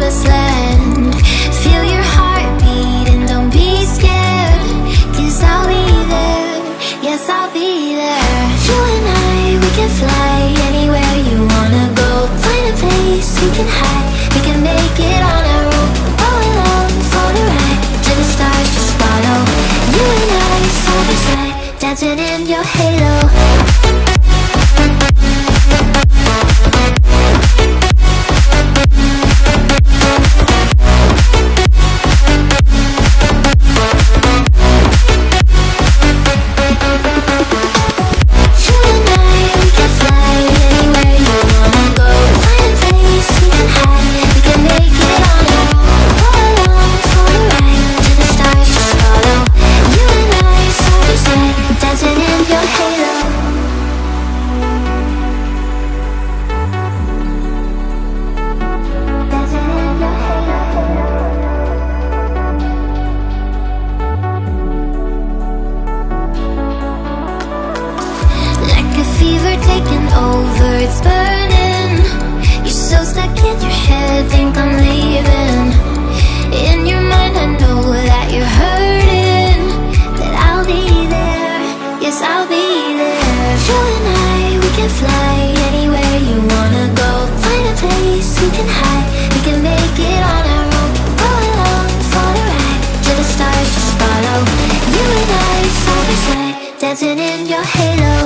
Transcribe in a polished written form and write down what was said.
promised land. Feel your heartbeat and don't be scared, 'cause I'll be there, yes I'll be there. You and I, we can fly anywhere you wanna go. Find a place we can hide, we can make it on our own. Go along for the ride, to the stars just follow. You and I, side by side, dancing in your halo. Taking over, it's burning. You're so stuck in your head, think I'm leaving. In your mind I know that you're hurting, that I'll be there, yes I'll be there. You and I, we can fly anywhere you wanna go. Find a place we can hide, we can make it on our own. Go along for the ride, to the stars just follow. You and I, side by side, dancing in your halo.